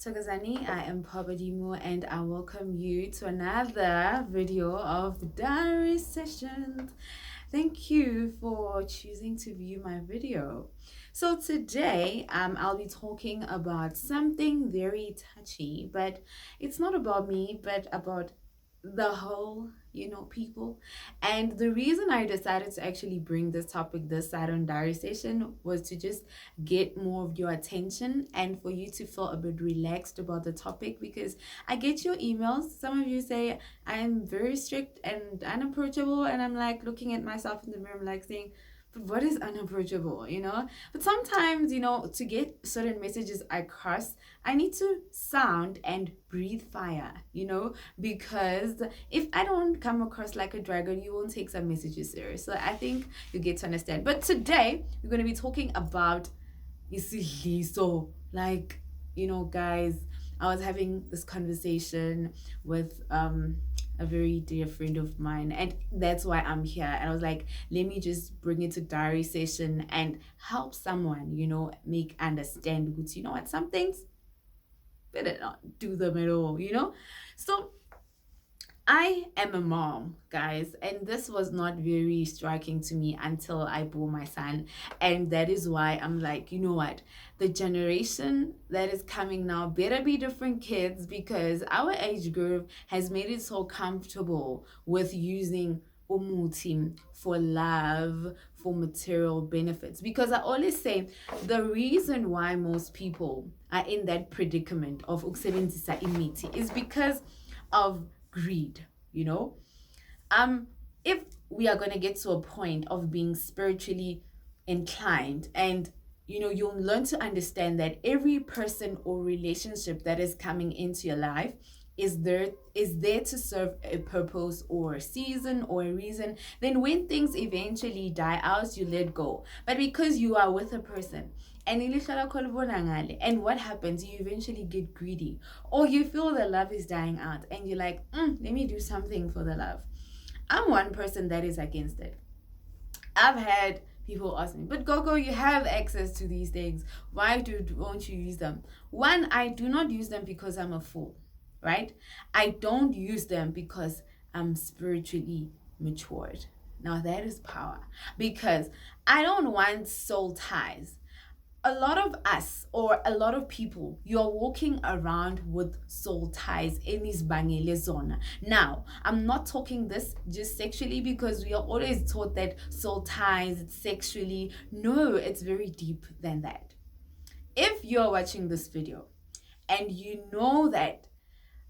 Thokozani, I am Pobadimo and I welcome you to another video of the diary sessions. Thank you for choosing to view my video. So today I'll be talking about something very touchy, but it's not about me, but about the whole people. And the reason I decided to actually bring this topic this side on diary session was to just get more of your attention and for you to feel a bit relaxed about the topic, because I get your emails. Some of you say I'm very strict and unapproachable, and I'm like looking at myself in the mirror, I'm like saying, but what is unapproachable, but sometimes, to get certain messages across, I need to sound and breathe fire, because if I don't come across like a dragon, you won't take some messages serious. So I think you get to understand. But today we're going to be talking about so, like, guys, I was having this conversation with a very dear friend of mine, and that's why I'm here. And I was like, let me just bring it to diary session and help someone, make understand what, what, some things better not do them at all. So I am a mom, guys, and this was not very striking to me until I bore my son. And that is why I'm like, you know what? The generation that is coming now better be different kids, because our age group has made it so comfortable with using umuti for love, for material benefits. Because I always say the reason why most people are in that predicament of ukusebenzisa imithi is because of greed. If we are going to get to a point of being spiritually inclined, and you'll learn to understand that every person or relationship that is coming into your life is there to serve a purpose or a season or a reason. Then when things eventually die out, you let go. But because you are with a person and what happens, you eventually get greedy, or you feel the love is dying out and you're like, let me do something for the love. I'm one person that is against it. I've had people ask me, but Gogo, you have access to these things, why won't you use them? One, I do not use them because I'm a fool, right? I don't use them because I'm spiritually matured. Now that is power, because I don't want soul ties. A lot of us, or a lot of people, you're walking around with soul ties in this bangele zona. Now, I'm not talking this just sexually, because we are always taught that soul ties, it's sexually. No, it's very deep than that. If you're watching this video and you know that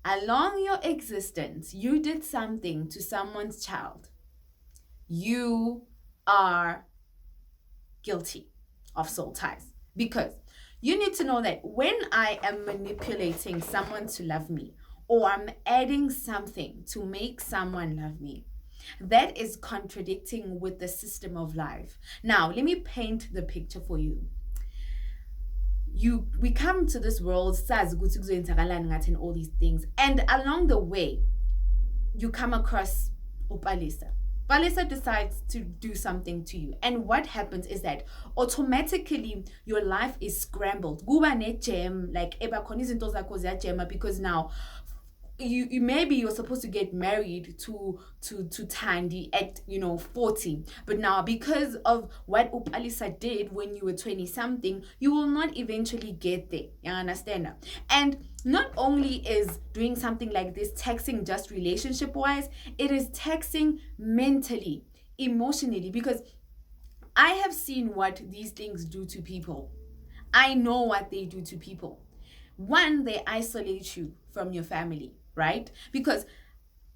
along your existence, you did something to someone's child, you are guilty of soul ties. Because you need to know that when I am manipulating someone to love me, or I'm adding something to make someone love me, that is contradicting with the system of life. Now, let me paint the picture for you. We come to this world, and all these things, and along the way, you come across Upalisa. Palisa decides to do something to you, and what happens is that automatically your life is scrambled. Kuba ne-jam, like ebakhona izinto zakho ziyajama, because now you maybe you're supposed to get married to Tandy at 40, but now because of what Upalisa did when you were 20 something, you will not eventually get there. You understand? And not only is doing something like this taxing just relationship wise, it is taxing mentally, emotionally, because I have seen what these things do to people. I know what they do to people. One, they isolate you from your family, right? Because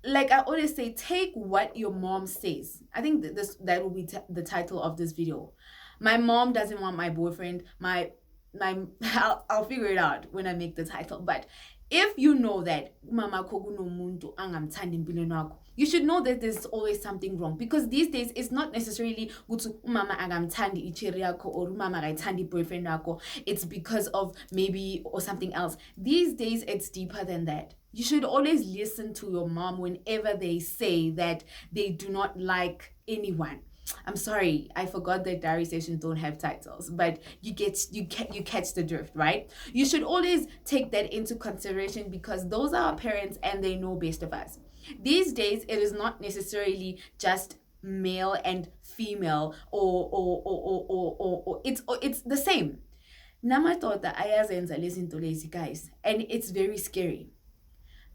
like I always say, take what your mom says. I think that will be the title of this video. My mom doesn't want my boyfriend. I'll figure it out when I make the title. But if you know that mama kogunomuntu angamthandi empilweni wakho, you should know that there's always something wrong, because these days it's not necessarily ukuthi umama akamthandi icheri yakho or umama akayithandi boyfriend wakho. It's because of maybe or something else. These days it's deeper than that. You should always listen to your mom whenever they say that they do not like anyone. I'm sorry, I forgot that diary sessions don't have titles, but you catch the drift, right? You should always take that into consideration because those are our parents and they know best of us. These days, it is not necessarily just male and female or it's the same. Namadoda ayazenza lezinto lezi, guys, and it's very scary.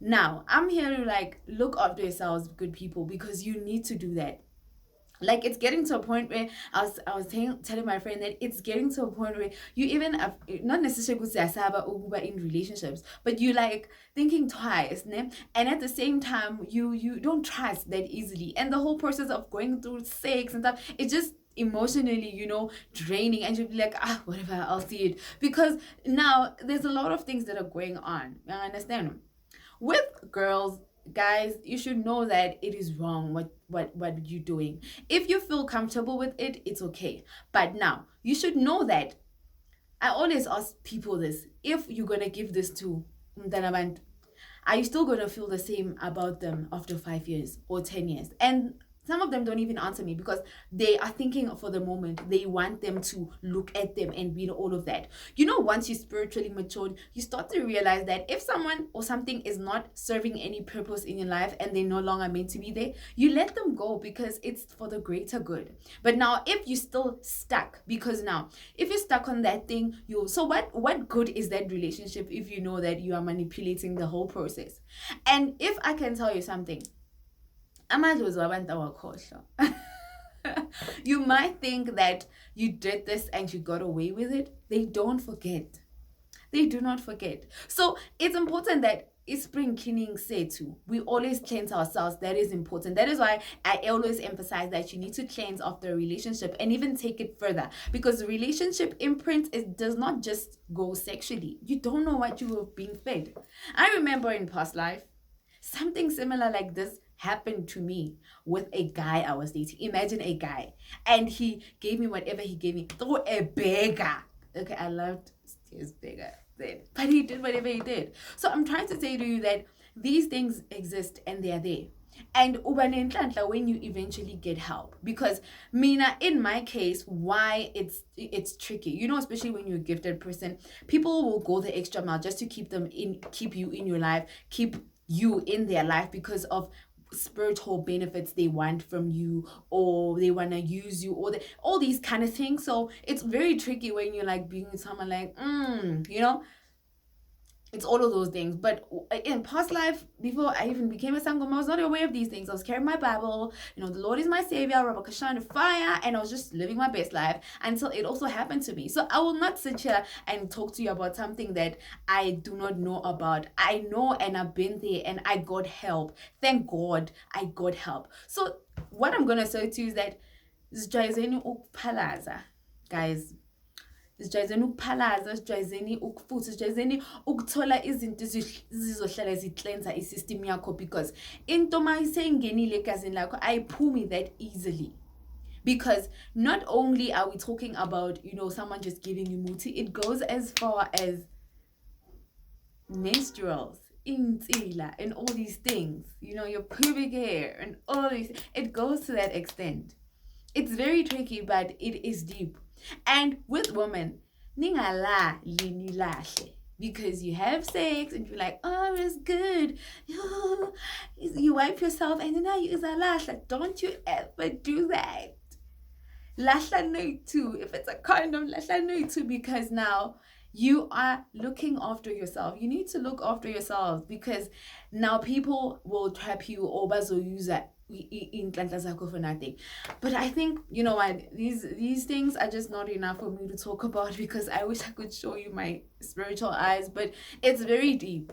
Now, I'm here to like look after yourselves, good people, because you need to do that. Like it's getting to a point where I was telling my friend that it's getting to a point where you even not necessarily in relationships, but you like thinking twice, né? And at the same time you don't trust that easily, and the whole process of going through sex and stuff, it just emotionally, draining, and you'll be like, whatever, I'll see it, because now there's a lot of things that are going on. I understand. With girls, guys, you should know that it is wrong what you're doing. If you feel comfortable with it, it's okay. But now you should know that I always ask people this: if you're gonna give this to Mdanabantu, are you still gonna feel the same about them after 5 years or 10 years? And some of them don't even answer me because they are thinking for the moment. They want them to look at them and read all of that. Once you're spiritually matured, you start to realize that if someone or something is not serving any purpose in your life and they're no longer meant to be there, you let them go because it's for the greater good. But now, if you're still stuck, because now, if you're stuck on that thing, so what good is that relationship if you know that you are manipulating the whole process? And if I can tell you something, you might think that you did this and you got away with it. They don't forget. They do not forget. So it's important that spring cleaning too. We always cleanse ourselves. That is important. That is why I always emphasize that you need to cleanse after a relationship and even take it further, because the relationship imprint does not just go sexually. You don't know what you were being fed. I remember in past life, something similar like this happened to me with a guy I was dating. Imagine a guy, and he gave me whatever he gave me through a beggar. Okay, I loved his beggar then, but he did whatever he did. So I'm trying to say to you that these things exist and they are there. And when you eventually get help, because Mina, in my case, why it's tricky, especially when you're a gifted person, people will go the extra mile just to keep you in your life, keep you in their life because of spiritual benefits they want from you, or they want to use you, or all these kind of things. So it's very tricky when you're like being with someone like it's all of those things. But in past life, before I even became a sangoma, I was not aware of these things. I was carrying my Bible, the Lord is my savior, Rabbi Kashan fire, and I was just living my best life until it also happened to me. So I will not sit here and talk to you about something that I do not know about. I know, and I've been there, and I got help. Thank God I got help. So what I'm gonna say to you is that sijwayezeni ukupalaza, guys. Sijwayezeni ukuphalaza, sijwayezeni ukufutha, sijwayezeni ukuthola izinto zizohlala zicleanser isystem yakho, because into mayiseyingenile egazini lakho ayiphumi that easily. Because not only are we talking about someone just giving you muti, it goes as far as menstruals, insila, and all these things, your pubic hair and all these. It goes to that extent. It's very tricky, but it is deep. And with women, ningala linilahle, because you have sex and you're like, oh, it's good. You wipe yourself and then you use a lasha. Don't you ever do that. Lasha no too. If it's a condom, lasha no too, because now you are looking after yourself. You need to look after yourselves, because now people will trap you or use that in for nothing. But I think what, these things are just not enough for me to talk about, because I wish I could show you my spiritual eyes, but it's very deep.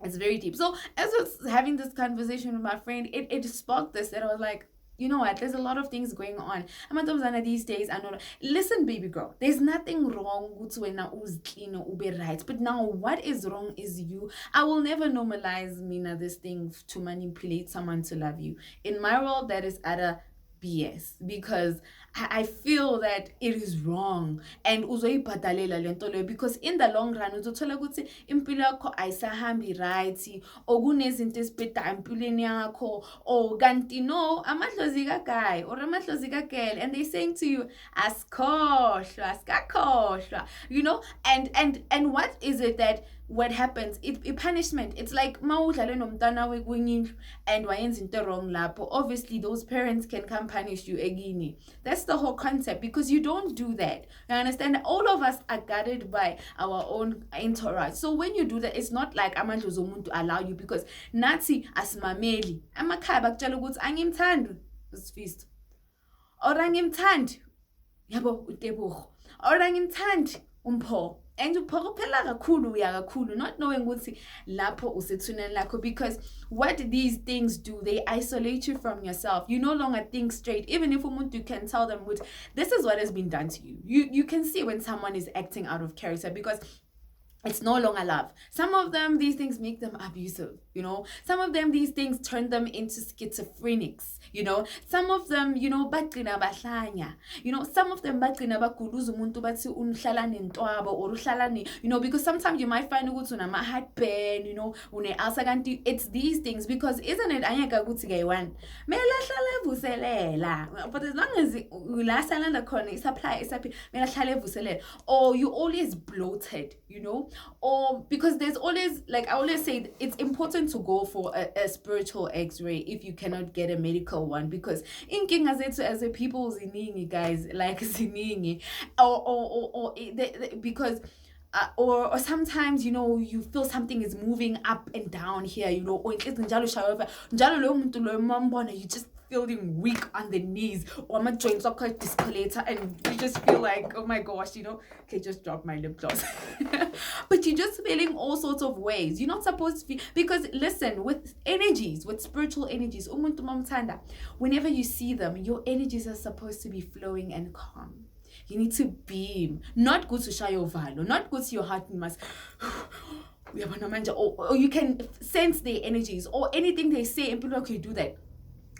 It's very deep. So as I was having this conversation with my friend, it sparked this, that I was like, what, there's a lot of things going on. Amantombazana these days, I know. Listen, baby girl, there's nothing wrong with when clean or right. But now what is wrong is you. I will never normalize this thing to manipulate someone to love you. In my world, that is utter BS, because I feel that it is wrong and uzoyibhadalela lento leyo because in the long run uzothola ukuthi impilo yakho ayisahambi right or kunezinto ezibhedayo empilweni yakho or kanti no amadlozi kaguy or amadlozi kagirl and they saying to you asikakhohlwa you know and what is it that what happens it punishment it's like mawudlale nomntana wekwenyindlu and wayenza into wrong lapho obviously those parents can come punish you egini. That's the whole concept because you don't do that. You understand? All of us are guided by our own entourage. So when you do that, it's not like amandla zomuntu allow you because nathi asimameli amakhaya bakutshela ukuthi angimthandi usifist or angimthandi yabo uTebogo or angimthandi uMpho. And uphokophela kakhulu uya kakhulu not knowing ukuthi lapho usethuneni lakho because what these things do they isolate you from yourself. You no longer think straight even if umuntu can tell them this is what has been done to you. You can see when someone is acting out of character because it's no longer love. Some of them, these things make them abusive, you know. Some of them, these things turn them into schizophrenics, you know. Some of them, you know, bagcina bahlanya. You know, some of them bagcina baguluza umuntu bathi unhlala nentwabo or uhlala ni, you know, because sometimes you might find ukuthi unama heartburn, you know, une ulcer kanti it's these things because isn't it anyaka ukuthi kayi-one mele ahlale evuselela but as long as la salanda khona isapply isaphi mele ahlale evuselela or you always bloated, you know. Or because there's always, like I always say, it's important to go for a spiritual x-ray if you cannot get a medical one because inkinga zethu as a people ziningi guys, like ziningi or because or sometimes you know you feel something is moving up and down here, you know, or you just feeling weak on the knees or my joints are quite discolator and you just feel like oh my gosh, you know, okay, just drop my lip gloss but you're just feeling all sorts of ways. You're not supposed to be because listen, with energies, with spiritual energies, whenever you see them, your energies are supposed to be flowing and calm. You need to beam, not go to Shayo Valo, not go to your heart and must or you can sense their energies or anything they say and people can do that.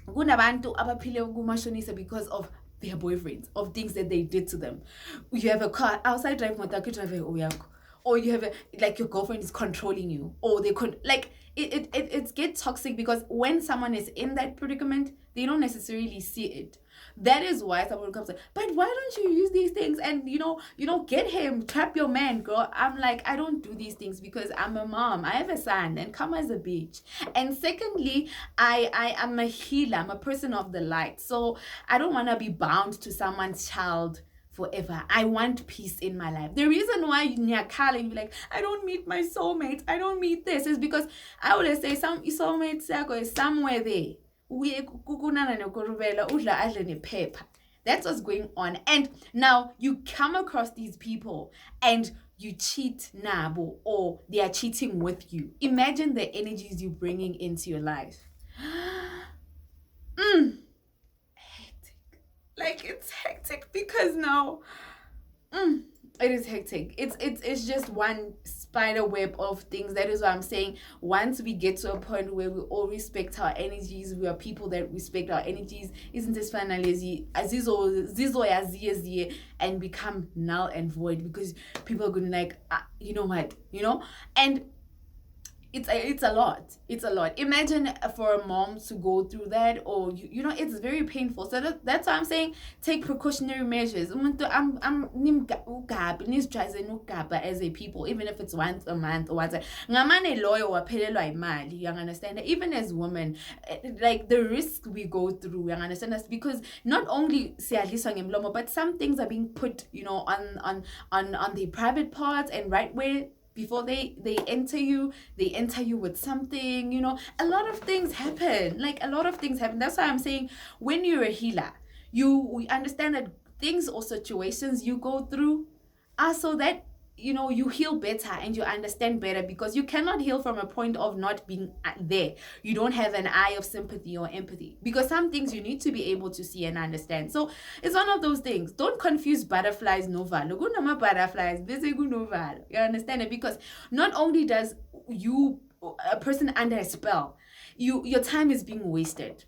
Kunabantu abaphile kumashonisa because of their boyfriends, of things that they did to them. You have a car outside drive or you have like your girlfriend is controlling you or they could like it gets toxic because when someone is in that predicament they don't necessarily see it. That is why someone comes like, but why don't you use these things and you know get him, trap your man, girl. I'm like, I don't do these things because I'm a mom, I have a son and come as a bitch. And secondly, I am a healer, I'm a person of the light, so I don't want to be bound to someone's child forever. I want peace in my life. The reason why you're calling like I don't meet my soulmate, I don't meet this is because I always say some soulmates is somewhere there. That's what's going on. And now you come across these people and you cheat nabo or they are cheating with you. Imagine the energies you're bringing into your life. Hectic. Like it's hectic because now it is hectic. It's just one spider web of things. That is what I'm saying. Once we get to a point where we all respect our energies, we are people that respect our energies, isn't this finally and become null and void because people are gonna like you know what, you know. And it's a lot. Imagine for a mom to go through that, or you know, it's very painful. So that's why I'm saying take precautionary measures. I'm as a people, even if it's once a month or once ngamane loyo waphelelwa imali, you understand? Even as women, like the risk we go through, you understand us, because not only siyadliswa ngemlomo, but some things are being put, you know, on the private parts and right where before they enter you with something, you know. A lot of things happen. That's why I'm saying when you're a healer, we understand that things or situations you go through are so that, you know, you heal better and you understand better, because you cannot heal from a point of not being there. You don't have an eye of sympathy or empathy, because some things you need to be able to see and understand. So it's one of those things. Don't confuse butterflies novalo. Gunama butterflies, novalo. You understand it? Because not only does a person under a spell, your time is being wasted.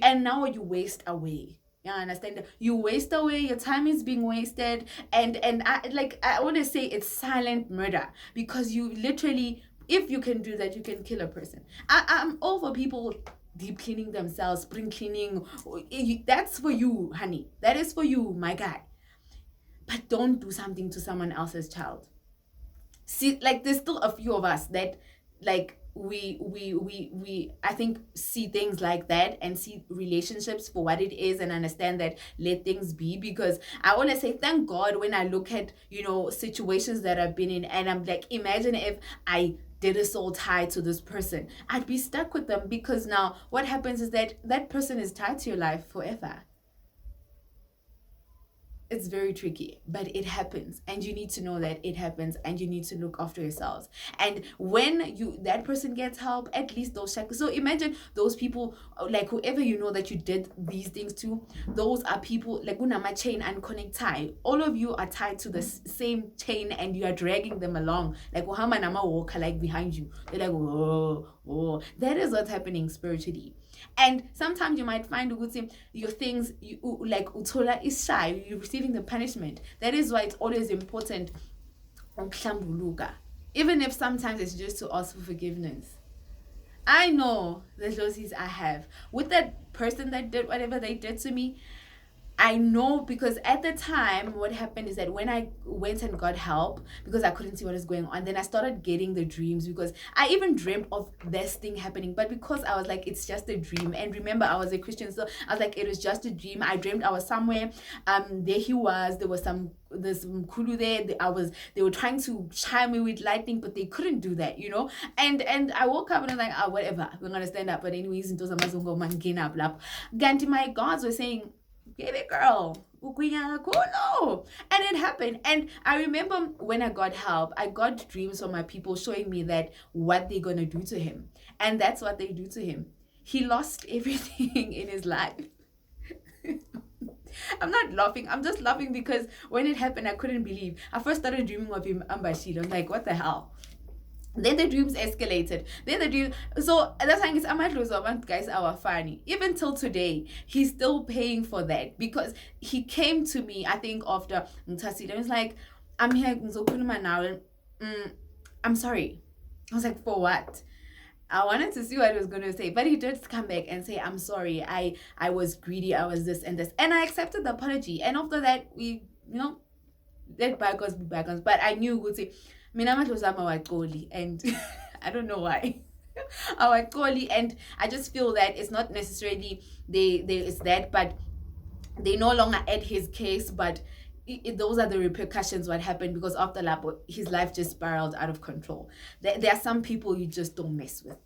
And now you waste away. You understand? You waste away, your time is being wasted, and I want to say it's silent murder, because you literally, if you can do that, you can kill a person. I'm all for people deep cleaning themselves, spring cleaning. That's for you, honey. That is for you, my guy. But don't do something to someone else's child. See, like, there's still a few of us that, like, we I think see things like that and see relationships for what it is and understand that, let things be. Because I want to say thank God when I look at, situations that I've been in, and I'm like, imagine if I did a soul tie to this person, I'd be stuck with them, because now what happens is that that person is tied to your life forever. It's very tricky, but it happens, and you need to know that it happens, and you need to look after yourselves. And when that person gets help, at least those check. So imagine those people, like whoever that you did these things to, those are people like unama chain and connect tie. All of you are tied to the same chain, and you are dragging them along. Like Wahama Nama walk like behind you. They're like, whoa. That is what's happening spiritually. And sometimes you might find your things, like utola is shy, you're receiving the punishment. That is why it's always important, even if sometimes it's just to ask for forgiveness. I know the losses I have with that person that did whatever they did to me. I know, because at the time what happened is that when I went and got help, because I couldn't see what was going on, then I started getting the dreams, because I even dreamt of this thing happening, but because I was like, it's just a dream. And remember, I was a Christian, so I was like, it was just a dream. I dreamed I was somewhere, there he was, there's some kulu there, they were trying to chime me with lightning, but they couldn't do that, and I woke up and I was like, whatever, we're gonna stand up. But anyways, my gods were saying, baby girl, and it happened. And I remember when I got help, I got dreams from my people showing me that what they're gonna do to him, and that's what they do to him. He lost everything in his life. I'm not laughing, I'm just laughing because when it happened, I couldn't believe. I first started dreaming of him ambashid. I'm like, what the hell? Then the dreams escalated. So that's why it's Amadlo's guys are funny. Even till today, he's still paying for that, because he came to me, I think, after Mtasila, and he's like, I'm here now. I'm sorry. I was like, for what? I wanted to see what he was going to say, but he did come back and say, I'm sorry, I was greedy, I was this and this. And I accepted the apology. And after that, we, let bygones be bygones. But I knew would say, Minamat was and I don't know why. Our Koli, and I just feel that it's not necessarily it's that, but they no longer add his case, but those are the repercussions what happened, because after that his life just spiraled out of control. There are some people you just don't mess with.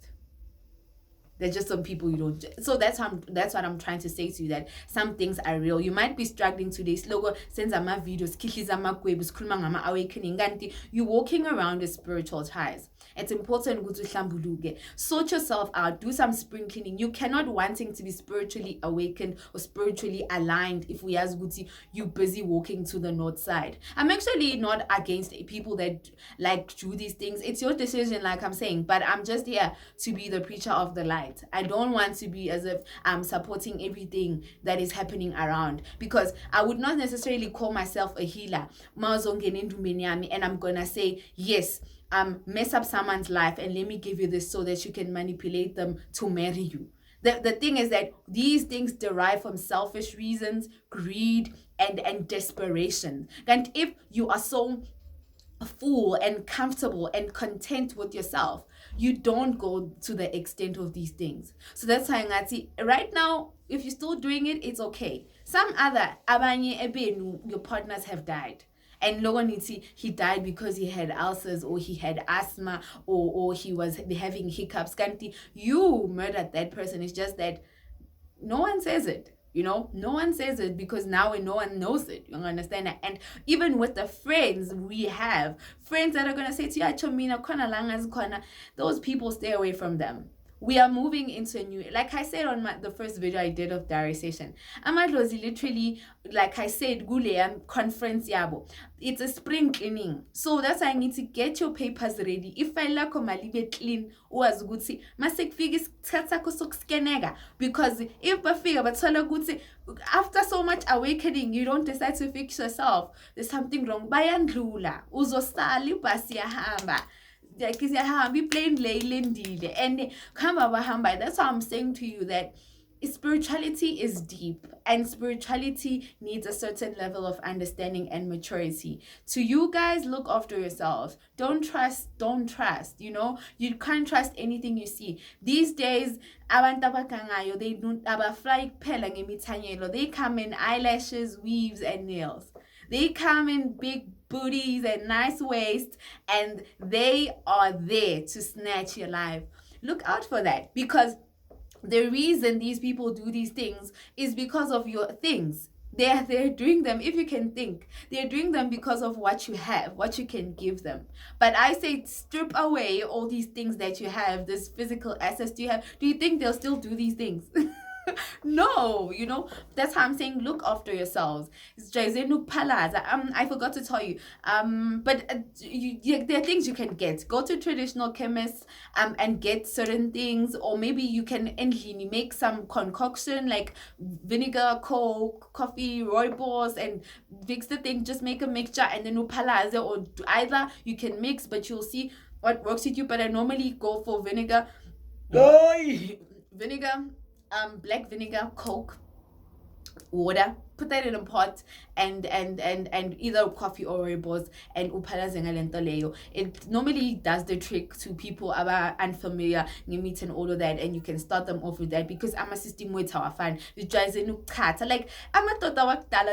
There's just some people you don't. So that's what I'm trying to say to you, that some things are real. You might be struggling today. Slogo sends my videos, awakening. You're walking around with spiritual ties. It's important go to Hlambuluke. Sort yourself out. Do some spring cleaning. You cannot wanting to be spiritually awakened or spiritually aligned if we as Guti you busy walking to the north side. I'm actually not against people that like do these things. It's your decision, like I'm saying, but I'm just here to be the preacher of the light. I don't want to be as if I'm supporting everything that is happening around, because I would not necessarily call myself a healer. And I'm gonna say yes, mess up someone's life and let me give you this so that you can manipulate them to marry you. The thing is that these things derive from selfish reasons, greed, and desperation. And if you are so full and comfortable and content with yourself, you don't go to the extent of these things. So that's why Ngati, right now, if you're still doing it, it's okay. Some other abanye ebenu, your partners have died. And Logoniti, he died because he had ulcers or he had asthma or he was having hiccups. Kanti, you murdered that person. It's just that no one says it. No one says it because now no one knows it. You understand that? And even with the friends we have, friends that are going to say to you, those people, stay away from them. we are moving into a new, like I said on the first video I did of Diary Session, amadlozi literally, like I said, gule conference yabo, it's a spring cleaning. So that's why I need to get your papers ready. If I lack mali be clean, was good see masek figis sakho sokuskeneka, because if bafika bathola ukuthi after so much awakening you don't decide to fix yourself, there's something wrong. Bayandlula uzosala ibhasi yahamba, be plain lendile and come bahamba. That's why I'm saying to you that spirituality is deep, and spirituality needs a certain level of understanding and maturity. To you guys, look after yourselves. Don't trust, you know. You can't trust anything you see these days. Abantu abakangayo, they don't abafly kuphela ngemithanyelo. They come in eyelashes, weaves and nails. They come in big booties and nice waists, and they are there to snatch your life. Look out for that, because the reason these people do these things is because of your things. They're doing them, if you can think, they're doing them because of what you have, what you can give them. But I say strip away all these things that you have, this physical assets you have. Do you think they'll still do these things? No, you know. That's how I'm saying, look after yourselves. I forgot to tell you, but there are things you can get. Go to traditional chemists and get certain things, or maybe you can make some concoction like vinegar, coke, coffee, rooibos, and mix the thing. Just make a mixture and then upalaze, or either you can mix, but you'll see what works with you. But I normally go for vinegar. Vinegar, black vinegar, coke, water, put that in a pot, and either coffee or rooibos, and upalaze ngalento leyo. It normally does the trick to people about unfamiliar meat and all of that, and you can start them off with that, because I'm a system with how I find it drives in like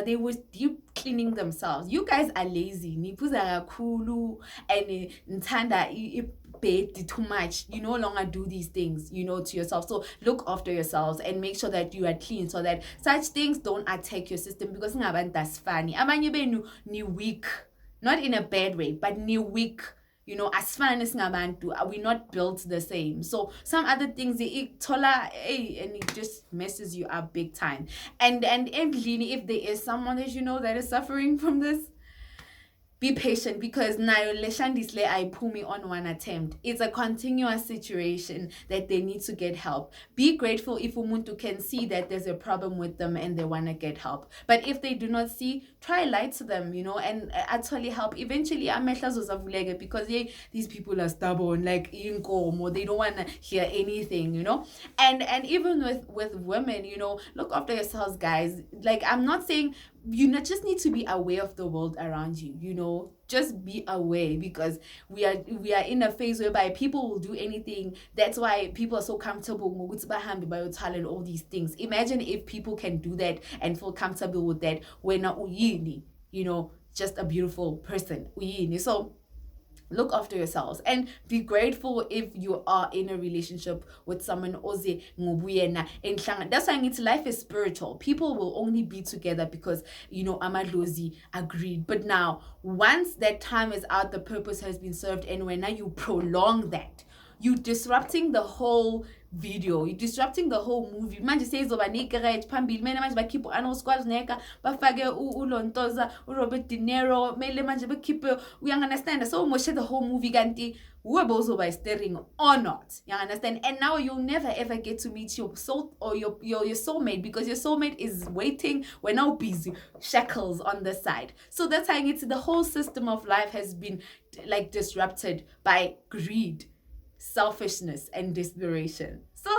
they were deep cleaning themselves. You guys are lazy. Nipuza kulu and ntanda too much. You no longer do these things, you know, to yourself. So look after yourselves and make sure that you are clean, so that such things don't attack your system, because that's funny. Abanye benu ni weak, not in a bad way, but ni weak. You know, as fun as ngabantu, we're not built the same. So some other things they eat tola, and it just messes you up big time. And if there is someone that you know that is suffering from this, be patient, because now leshandisle I pull me on one attempt. It's a continuous situation that they need to get help. Be grateful if umuntu can see that there's a problem with them and they want to get help. But if they do not see, try lie to them, you know, and actually help. Eventually, because these people are stubborn, like or they don't want to hear anything, you know. And even with women, you know, look after yourselves, guys. Like, I'm not saying you just need to be aware of the world around you, you know. Just be aware, because we are in a phase whereby people will do anything. That's why people are so comfortable with and all these things. Imagine if people can do that and feel comfortable with that, we're not uyini, you know, just a beautiful person uyini. So look after yourselves and be grateful if you are in a relationship with someone. That's why I need to, life is spiritual. People will only be together because, you know, amadlozi agreed. But now, once that time is out, the purpose has been served, and when now you prolong that, you disrupting the whole video, you're disrupting the whole movie. Manje sezoba negarage phambili, manje bakhipha uArnold Schwarzenegger, bafake uLontoza, uRobert De Niro, mele manje bakhiphe, you understand? So much the whole movie kanti uzoba steering or not, you understand? And now you'll never ever get to meet your soul or your soulmate, because your soulmate is waiting. We're now busy, shackles on the side. So that's how the whole system of life has been like disrupted by greed, selfishness, and desperation. So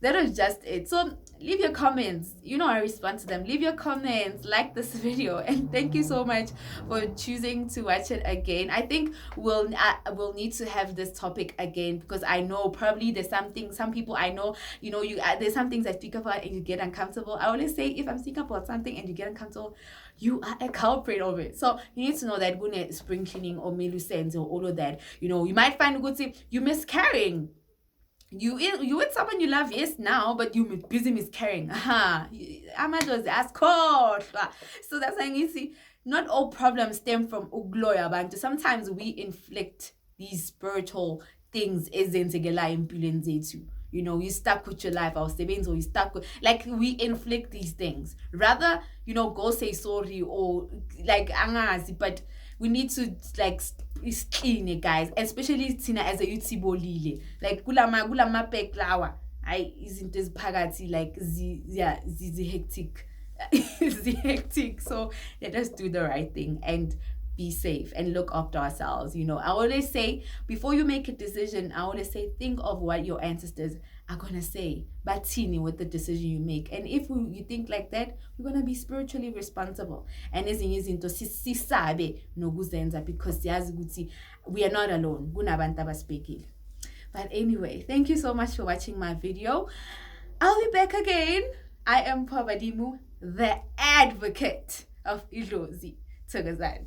that was just it. So leave your comments, you know I respond to them. Leave your comments, like this video, and thank you so much for choosing to watch it again. I think we'll need to have this topic again, because I know probably there's some people I know, you know, there's some things I speak about and you get uncomfortable. I always say, if I'm speaking about something and you get uncomfortable, you are a culprit of it. So you need to know that when spring cleaning or melusens or all of that, you know, you might find a good thing, you miscarrying. You with someone you love, yes, now, but you busy miscarrying. Amado's ask course. So that's why you see, not all problems stem from ugloya bantu. Sometimes we inflict these spiritual things ezenzekela empilweni zethu. you know, you stuck with your life, or you stuck with, like, we inflict these things. Rather, you know, go say sorry, or like angazi, but we need to like clean, guys, especially Tina as a yutsibolile, like kulama pek lawa. Izinto eziphakathi like hectic. Hectic. So let us do the right thing and be safe and look after ourselves. You know, I always say, before you make a decision, I always say, think of what your ancestors are gonna say, but tini with the decision you make. And if you think like that, we're gonna be spiritually responsible. And ezinye izinto sisabe nokuzenza, because siyazi ukuthi we are not alone. Kunabantu abasibhekile. But anyway, thank you so much for watching my video. I'll be back again. I am Pabadimu, the advocate of Idlozi Togazan.